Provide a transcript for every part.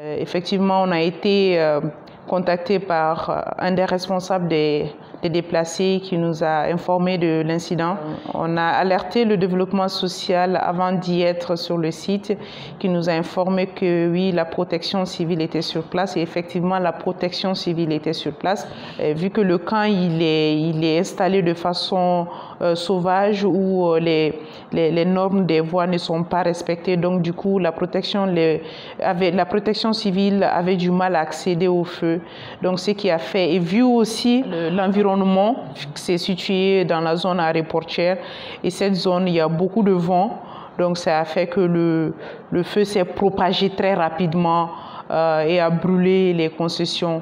Effectivement, on a été contacté par un des responsables des déplacés qui nous a informé de l'incident. On a alerté le développement social avant d'y être sur le site, qui nous a informé que oui, la protection civile était sur place. Et effectivement, la protection civile était sur place. Et vu que le camp il est installé de façon sauvage où les normes des voies ne sont pas respectées, donc du coup la protection civile avait du mal à accéder au feu. Donc ce qui a fait, et vu aussi l'environnement, c'est situé dans la zone aéroportuaire, et cette zone, il y a beaucoup de vent, donc ça a fait que le feu s'est propagé très rapidement et a brûlé les concessions.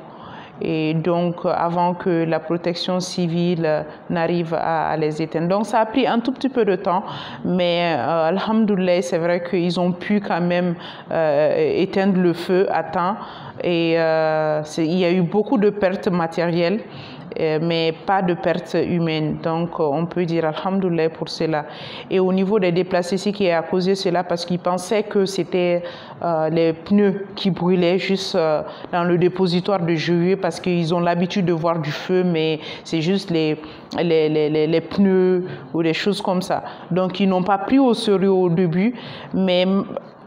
Et donc, avant que la protection civile n'arrive à les éteindre. Donc, ça a pris un tout petit peu de temps, mais alhamdoulilah, c'est vrai qu'ils ont pu quand même éteindre le feu à temps. Et il y a eu beaucoup de pertes matérielles, mais pas de pertes humaines. Donc, on peut dire alhamdoulilah pour cela. Et au niveau des déplacés, ce qui a causé cela, parce qu'ils pensaient que c'était les pneus qui brûlaient juste dans le dépositoire de Juillet, parce qu'ils ont l'habitude de voir du feu, mais c'est juste les pneus ou des choses comme ça. Donc, ils n'ont pas pris au sérieux au début, mais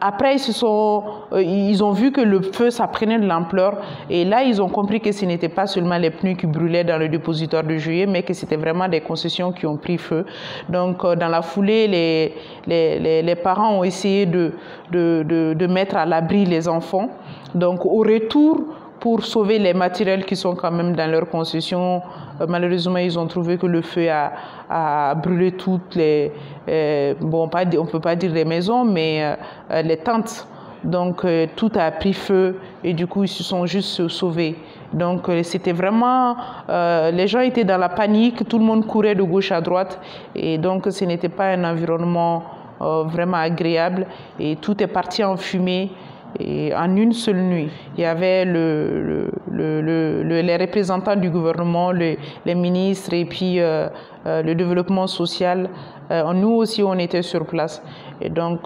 après, ils ont vu que le feu, ça prenait de l'ampleur. Et là, ils ont compris que ce n'était pas seulement les pneus qui brûlaient dans le dépositoire de Juillet, mais que c'était vraiment des concessions qui ont pris feu. Donc, dans la foulée, les parents ont essayé de mettre à l'abri les enfants. Donc, au retour, pour sauver les matériels qui sont quand même dans leur concession, malheureusement, ils ont trouvé que le feu a brûlé toutes les... on ne peut pas dire les maisons, mais les tentes. Donc, tout a pris feu et du coup, ils se sont juste sauvés. Donc, c'était vraiment... les gens étaient dans la panique, tout le monde courait de gauche à droite. Et donc, ce n'était pas un environnement vraiment agréable. Et tout est parti en fumée. Et en une seule nuit, il y avait les représentants du gouvernement, les ministres et puis le développement social. Nous aussi, on était sur place. Et donc,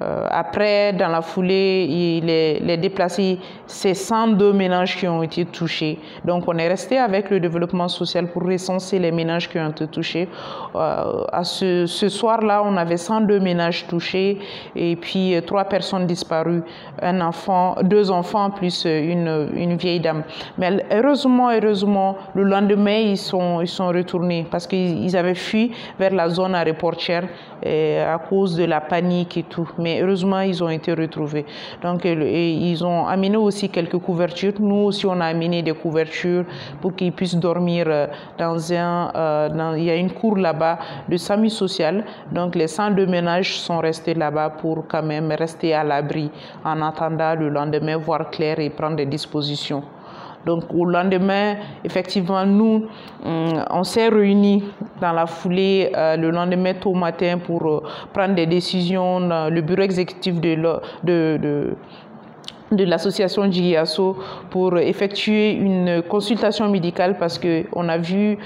après, dans la foulée, les déplacés, c'est 102 ménages qui ont été touchés. Donc, on est resté avec le développement social pour recenser les ménages qui ont été touchés. Ce soir-là, on avait 102 ménages touchés et puis 3 personnes disparues, un enfant, 2 enfants plus une vieille dame. Mais heureusement, le lendemain, ils sont retournés parce qu'ils avaient fui vers la zone aéroportuaire à cause de la panique et tout. Mais heureusement, ils ont été retrouvés. Donc, ils ont amené aussi quelques couvertures. Nous aussi, on a amené des couvertures pour qu'ils puissent dormir il y a une cour là-bas de SAMU social. Donc, les 102 ménages sont restés là-bas pour quand même rester à l'abri en attendant le lendemain, voir clair et prendre des dispositions. Donc, au lendemain, effectivement, nous, on s'est réunis dans la foulée le lendemain tôt matin pour prendre des décisions. Le bureau exécutif de l'association Djigiasso pour effectuer une consultation médicale parce qu'on a vu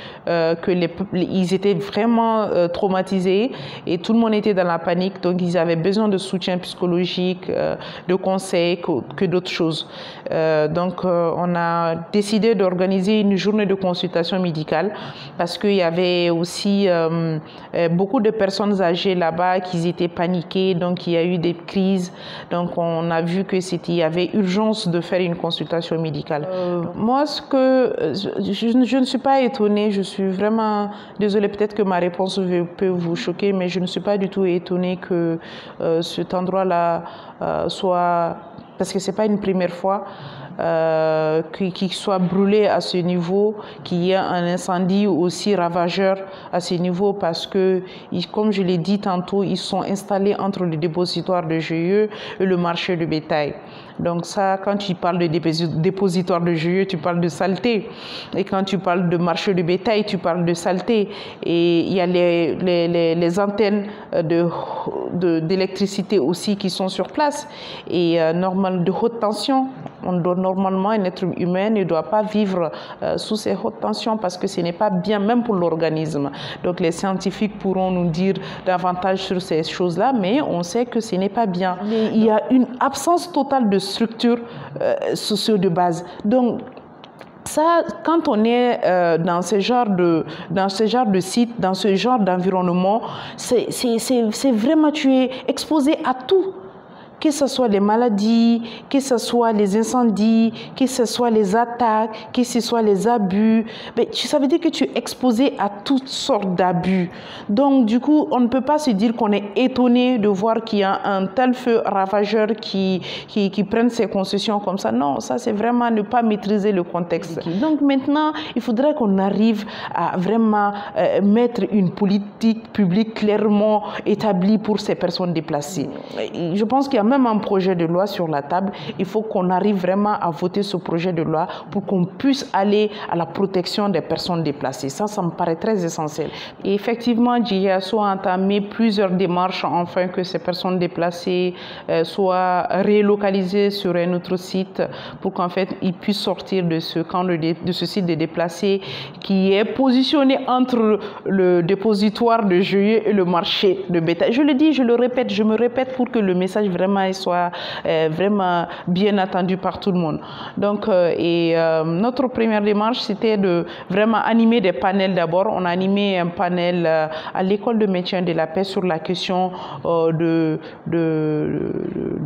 qu'ils étaient vraiment traumatisés et tout le monde était dans la panique, donc ils avaient besoin de soutien psychologique, de conseils que d'autres choses. Donc on a décidé d'organiser une journée de consultation médicale parce qu'il y avait aussi beaucoup de personnes âgées là-bas qui étaient paniquées, donc il y a eu des crises, donc on a vu que il y avait urgence de faire une consultation médicale. Moi, je ne suis pas étonnée, je suis vraiment désolée, peut-être que ma réponse peut vous choquer, mais je ne suis pas du tout étonnée que cet endroit-là soit, parce que ce n'est pas une première fois, qu'il soit brûlé à ce niveau, qu'il y ait un incendie aussi ravageur à ce niveau parce que, comme je l'ai dit tantôt, ils sont installés entre le dépositoire de GIE et le marché de bétail. Donc ça, quand tu parles de dépositoire de GIE, tu parles de saleté. Et quand tu parles de marché de bétail, tu parles de saleté. Et il y a les antennes d'électricité aussi qui sont sur place et normal de haute tension. Normalement, un être humain ne doit pas vivre sous ces hautes tensions parce que ce n'est pas bien, même pour l'organisme. Donc les scientifiques pourront nous dire davantage sur ces choses-là, mais on sait que ce n'est pas bien. Il y a une absence totale de structures sociaux de base. Donc, ça, quand on est dans ce genre de site, dans ce genre d'environnement, c'est vraiment, tu es exposé à tout. Que ce soit les maladies, que ce soit les incendies, que ce soit les attaques, que ce soit les abus. Mais ça veut dire que tu es exposé à toutes sortes d'abus. Donc, du coup, on ne peut pas se dire qu'on est étonné de voir qu'il y a un tel feu ravageur qui prennent ses concessions comme ça. Non, ça, c'est vraiment ne pas maîtriser le contexte. Donc, maintenant, il faudrait qu'on arrive à vraiment mettre une politique publique clairement établie pour ces personnes déplacées. Je pense qu'il y a même un projet de loi sur la table. Il faut qu'on arrive vraiment à voter ce projet de loi pour qu'on puisse aller à la protection des personnes déplacées. Ça me paraît très essentiel. Et effectivement, GIASO a entamé plusieurs démarches afin que ces personnes déplacées soient relocalisées sur un autre site pour qu'en fait, ils puissent sortir de ce camp de ce site de déplacés qui est positionné entre le dépositoire de juillet et le marché de bétail. Je le dis, je le répète, je me répète pour que le message vraiment soit vraiment bien attendu par tout le monde. Donc, notre première démarche, c'était de vraiment animer des panels d'abord. On a animé un panel à l'école de maintien de la paix sur la question de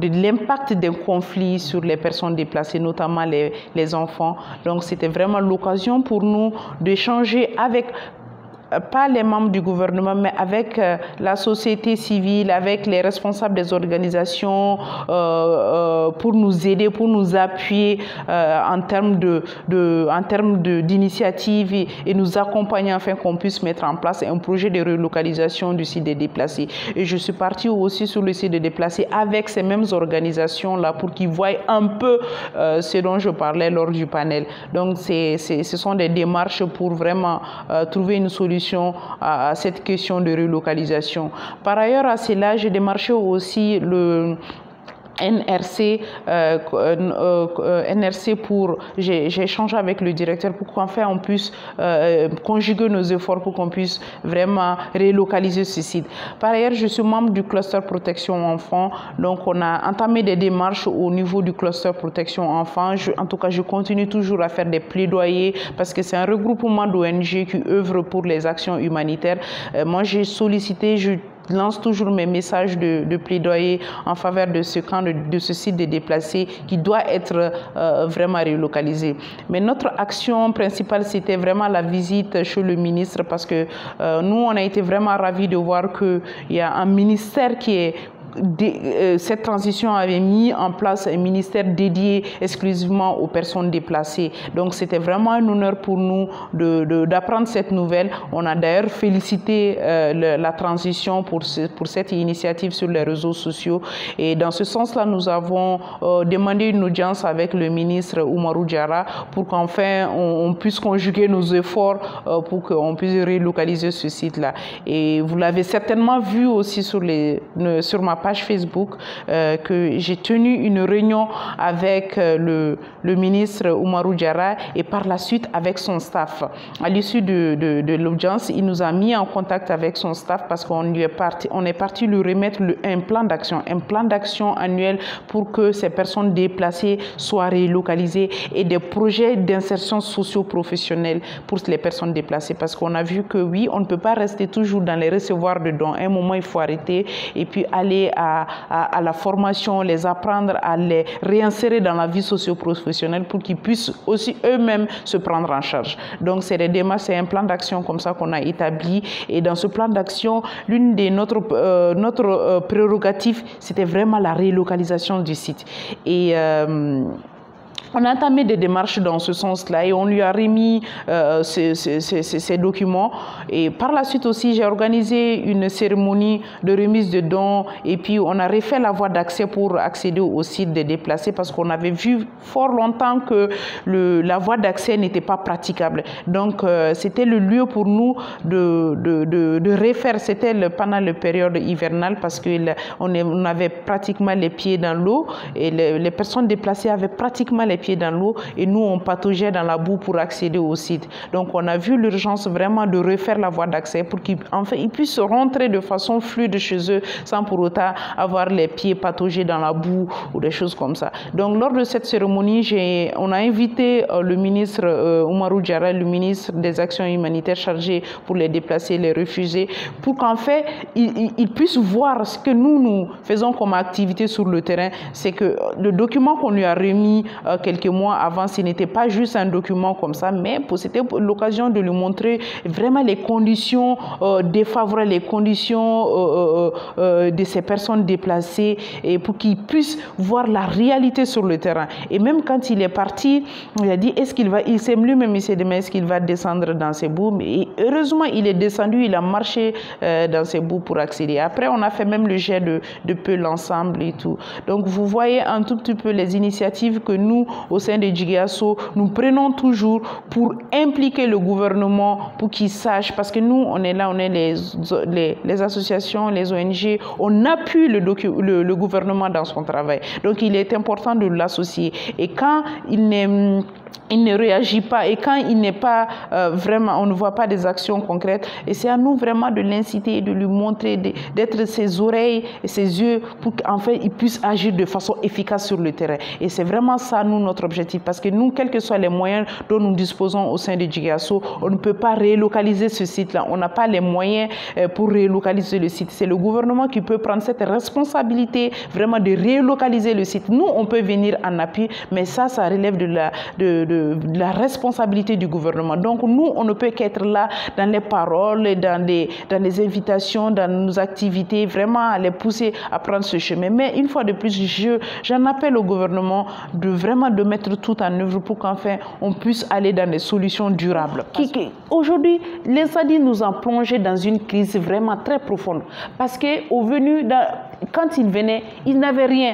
l'impact d'un conflit sur les personnes déplacées, notamment les enfants. Donc, c'était vraiment l'occasion pour nous d'échanger avec pas les membres du gouvernement, mais avec la société civile, avec les responsables des organisations pour nous aider, pour nous appuyer en termes d'initiatives et nous accompagner afin qu'on puisse mettre en place un projet de relocalisation du site des déplacés. Et je suis partie aussi sur le site des déplacés avec ces mêmes organisations-là pour qu'ils voient un peu ce dont je parlais lors du panel. Donc, ce sont des démarches pour vraiment trouver une solution à cette question de relocalisation. Par ailleurs, à cela, j'ai démarché aussi le NRC pour, j'ai échangé avec le directeur pour qu'enfin on puisse conjuguer nos efforts pour qu'on puisse vraiment relocaliser ce site. Par ailleurs, je suis membre du cluster protection enfants, donc on a entamé des démarches au niveau du cluster protection enfants. En tout cas, je continue toujours à faire des plaidoyers parce que c'est un regroupement d'ONG qui œuvre pour les actions humanitaires. Moi, j'ai sollicité, je lance toujours mes messages de plaidoyer en faveur de ce camp, de ce site de déplacés qui doit être vraiment relocalisé. Mais notre action principale, c'était vraiment la visite chez le ministre parce que nous, on a été vraiment ravis de voir qu'il y a un ministère qui est cette transition avait mis en place un ministère dédié exclusivement aux personnes déplacées. Donc, c'était vraiment un honneur pour nous d'apprendre cette nouvelle. On a d'ailleurs félicité la transition pour cette initiative sur les réseaux sociaux. Et dans ce sens-là, nous avons demandé une audience avec le ministre Oumarou Diarra pour qu'enfin on puisse conjuguer nos efforts pour qu'on puisse relocaliser ce site-là. Et vous l'avez certainement vu aussi sur ma page Facebook que j'ai tenu une réunion avec le ministre Oumarou Diarra et par la suite avec son staff. À l'issue de l'audience, il nous a mis en contact avec son staff parce qu'on est parti lui remettre un plan d'action annuel pour que ces personnes déplacées soient relocalisées et des projets d'insertion socio-professionnelle pour les personnes déplacées parce qu'on a vu que oui, on ne peut pas rester toujours dans les recevoirs de dons. À un moment, il faut arrêter et puis aller à la formation, les apprendre à les réinsérer dans la vie socio-professionnelle pour qu'ils puissent aussi eux-mêmes se prendre en charge. Donc, c'est des démarches, c'est un plan d'action comme ça qu'on a établi. Et dans ce plan d'action, l'une de notre prérogative, c'était vraiment la relocalisation du site. Et On a entamé des démarches dans ce sens-là et on lui a remis ces documents. Et par la suite aussi, j'ai organisé une cérémonie de remise de dons et puis on a refait la voie d'accès pour accéder au site des déplacés parce qu'on avait vu fort longtemps que la voie d'accès n'était pas praticable. Donc, c'était le lieu pour nous de refaire. C'était pendant la période hivernale parce qu'on avait pratiquement les pieds dans l'eau et les personnes déplacées avaient pratiquement les pieds dans l'eau et nous on pataugeait dans la boue pour accéder au site. Donc on a vu l'urgence vraiment de refaire la voie d'accès pour qu'ils puissent rentrer de façon fluide chez eux sans pour autant avoir les pieds pataugés dans la boue ou des choses comme ça. Donc lors de cette cérémonie, on a invité le ministre Oumarou Diarra, le ministre des Actions humanitaires chargé pour les déplacés, les réfugiés, pour qu'en fait ils puissent voir ce que nous faisons comme activité sur le terrain. C'est que le document qu'on lui a remis quelques mois avant, ce n'était pas juste un document comme ça, mais c'était l'occasion de lui montrer vraiment les conditions défavorables, les conditions de ces personnes déplacées et pour qu'ils puissent voir la réalité sur le terrain. Et même quand il est parti, il a dit, il s'est lui-même, il s'est dit, mais est-ce qu'il va descendre dans ces boues? Et heureusement, il est descendu, il a marché dans ces boues pour accéder. Après, on a fait même le jet de peu l'ensemble et tout. Donc, vous voyez un tout petit peu les initiatives que nous, au sein de Djigiasso, nous prenons toujours pour impliquer le gouvernement, pour qu'il sache, parce que nous, on est là, on est les associations, les ONG, on appuie le gouvernement dans son travail. Donc, il est important de l'associer. Et quand il ne réagit pas et quand il n'est pas vraiment, on ne voit pas des actions concrètes, et c'est à nous vraiment de l'inciter et de lui montrer, d'être ses oreilles et ses yeux pour qu'en fait il puisse agir de façon efficace sur le terrain. Et c'est vraiment ça, nous, notre objectif, parce que nous, quels que soient les moyens dont nous disposons au sein de Djigiasso, on ne peut pas relocaliser ce site-là. On n'a pas les moyens pour relocaliser le site. C'est le gouvernement qui peut prendre cette responsabilité vraiment de relocaliser le site. Nous, on peut venir en appui, mais ça relève de la responsabilité du gouvernement. Donc, nous, on ne peut qu'être là dans les paroles, dans les invitations, dans nos activités, vraiment à les pousser à prendre ce chemin. Mais une fois de plus, j'en appelle au gouvernement de mettre tout en œuvre pour qu'enfin on puisse aller dans des solutions durables. Aujourd'hui, l'incendie nous a plongé dans une crise vraiment très profonde parce que quand il venait, ils n'avaient rien.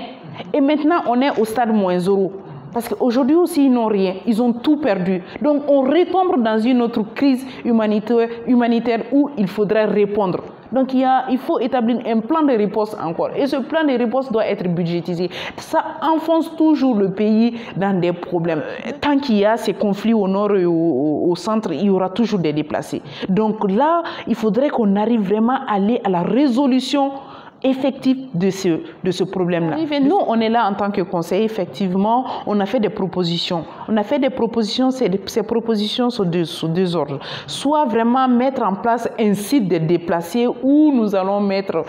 Et maintenant, on est au stade -0. Parce qu'aujourd'hui aussi, ils n'ont rien. Ils ont tout perdu. Donc, on retombe dans une autre crise humanitaire où il faudrait répondre. Donc, il faut établir un plan de riposte encore. Et ce plan de riposte doit être budgétisé. Ça enfonce toujours le pays dans des problèmes. Tant qu'il y a ces conflits au nord et au centre, il y aura toujours des déplacés. Donc là, il faudrait qu'on arrive vraiment à aller à la résolution effectif de ce problème-là. Nous, on est là en tant que conseil, effectivement, on a fait des propositions. Ces propositions sont sous deux ordres. Soit vraiment mettre en place un site de déplacés où nous allons mettre...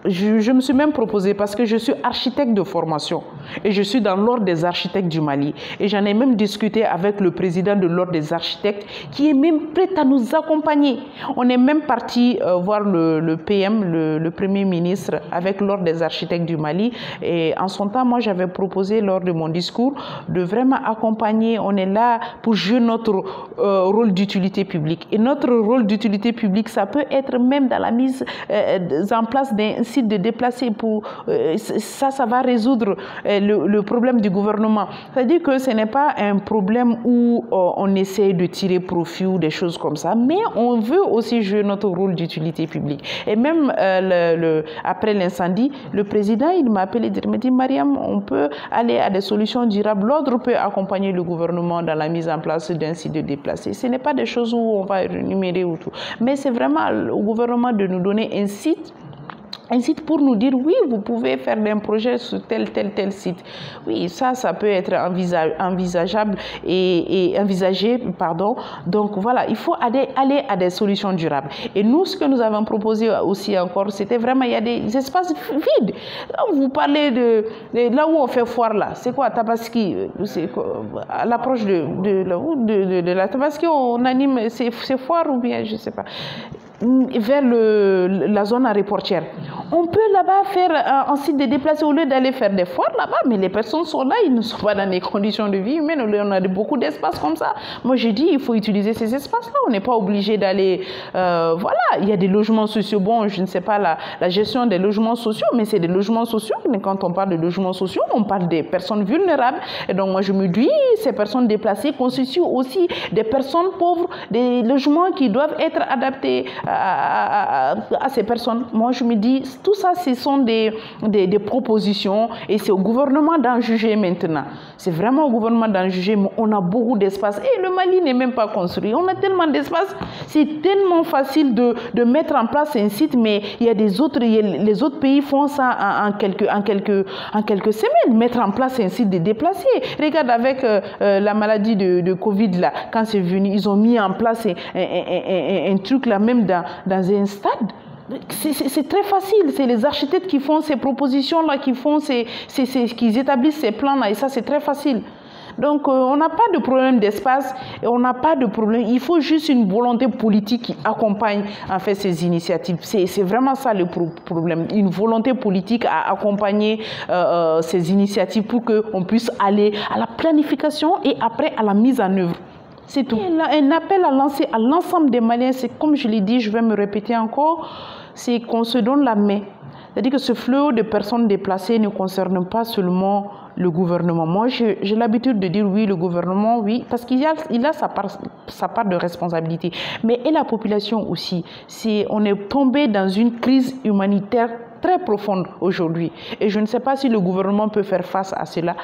Je me suis même proposé parce que je suis architecte de formation et je suis dans l'ordre des architectes du Mali. Et j'en ai même discuté avec le président de l'ordre des architectes qui est même prêt à nous accompagner. On est même parti voir le PM, le Premier ministre, avec l'ordre des architectes du Mali. Et en son temps, moi, j'avais proposé lors de mon discours de vraiment accompagner. On est là pour jouer notre rôle d'utilité publique. Et notre rôle d'utilité publique, ça peut être même dans la mise en place d'un site de déplacés. Ça va résoudre le problème du gouvernement. C'est-à-dire que ce n'est pas un problème où on essaie de tirer profit ou des choses comme ça, mais on veut aussi jouer notre rôle d'utilité publique. Et même après l'incendie, le président, il m'a appelé et m'a dit, Mariam, on peut aller à des solutions durables. L'ordre peut accompagner le gouvernement dans la mise en place d'un site de déplacés. Ce n'est pas des choses où on va énumérer ou tout, mais c'est vraiment au gouvernement de nous donner un site pour nous dire, oui, vous pouvez faire un projet sur tel site. Oui, ça peut être envisageable et envisagé, pardon. Donc voilà, il faut aller à des solutions durables. Et nous, ce que nous avons proposé aussi encore, c'était vraiment, il y a des espaces vides. Vous parlez de là où on fait foire là, c'est quoi, Tabaski? À l'approche de la Tabaski, on anime, c'est foire ou bien, je ne sais pas. vers la zone aéroportière. On peut là-bas faire un site de déplacés au lieu d'aller faire des foires là-bas, mais les personnes sont là, ils ne sont pas dans des conditions de vie humaine. On a beaucoup d'espace comme ça. Moi, je dis, il faut utiliser ces espaces-là. On n'est pas obligé d'aller... voilà, il y a des logements sociaux. Bon, je ne sais pas la gestion des logements sociaux, mais c'est des logements sociaux. Mais quand on parle de logements sociaux, on parle des personnes vulnérables. Et donc, moi, je me dis, ces personnes déplacées constituent aussi des personnes pauvres, des logements qui doivent être adaptés à ces personnes. Moi, je me dis, tout ça, ce sont des propositions et c'est au gouvernement d'en juger maintenant. C'est vraiment au gouvernement d'en juger, mais on a beaucoup d'espace. Et le Mali n'est même pas construit. On a tellement d'espace. C'est tellement facile de mettre en place un site, mais il y a les autres pays font ça en quelques semaines. Mettre en place un site de déplacés. Regarde avec la maladie de Covid, là, quand c'est venu, ils ont mis en place un truc là, même dans un stade. C'est très facile, c'est les architectes qui font ces propositions-là, qui établissent ces plans-là, et ça c'est très facile. Donc on n'a pas de problème d'espace, et on n'a pas de problème, il faut juste une volonté politique qui accompagne en fait ces initiatives. C'est vraiment ça le problème, une volonté politique à accompagner ces initiatives pour qu'on puisse aller à la planification et après à la mise en œuvre. C'est tout. Un appel à lancer à l'ensemble des Maliens, c'est comme je l'ai dit, je vais me répéter encore, c'est qu'on se donne la main. C'est-à-dire que ce fléau de personnes déplacées ne concerne pas seulement le gouvernement. Moi, j'ai l'habitude de dire oui, le gouvernement, oui, parce qu'il a sa part de responsabilité. Mais et la population aussi. On est tombé dans une crise humanitaire très profonde aujourd'hui. Et je ne sais pas si le gouvernement peut faire face à cela.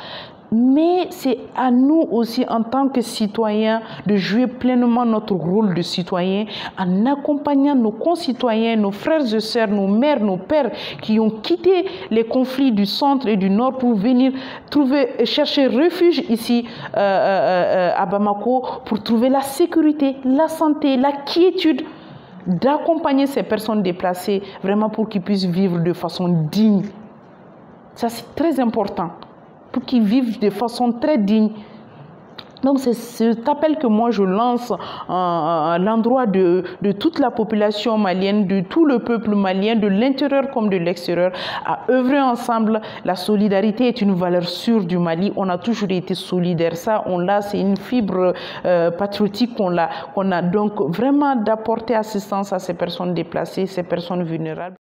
Mais c'est à nous aussi, en tant que citoyens, de jouer pleinement notre rôle de citoyen en accompagnant nos concitoyens, nos frères et sœurs, nos mères, nos pères qui ont quitté les conflits du centre et du nord pour venir chercher refuge ici à Bamako pour trouver la sécurité, la santé, la quiétude, d'accompagner ces personnes déplacées vraiment pour qu'ils puissent vivre de façon digne. Ça, c'est très important. Pour qu'ils vivent de façon très digne. Donc c'est cet appel que moi je lance à l'endroit de toute la population malienne, de tout le peuple malien, de l'intérieur comme de l'extérieur, à œuvrer ensemble. La solidarité est une valeur sûre du Mali. On a toujours été solidaires. Ça, c'est une fibre patriotique qu'on a. Donc vraiment d'apporter assistance à ces personnes déplacées, ces personnes vulnérables.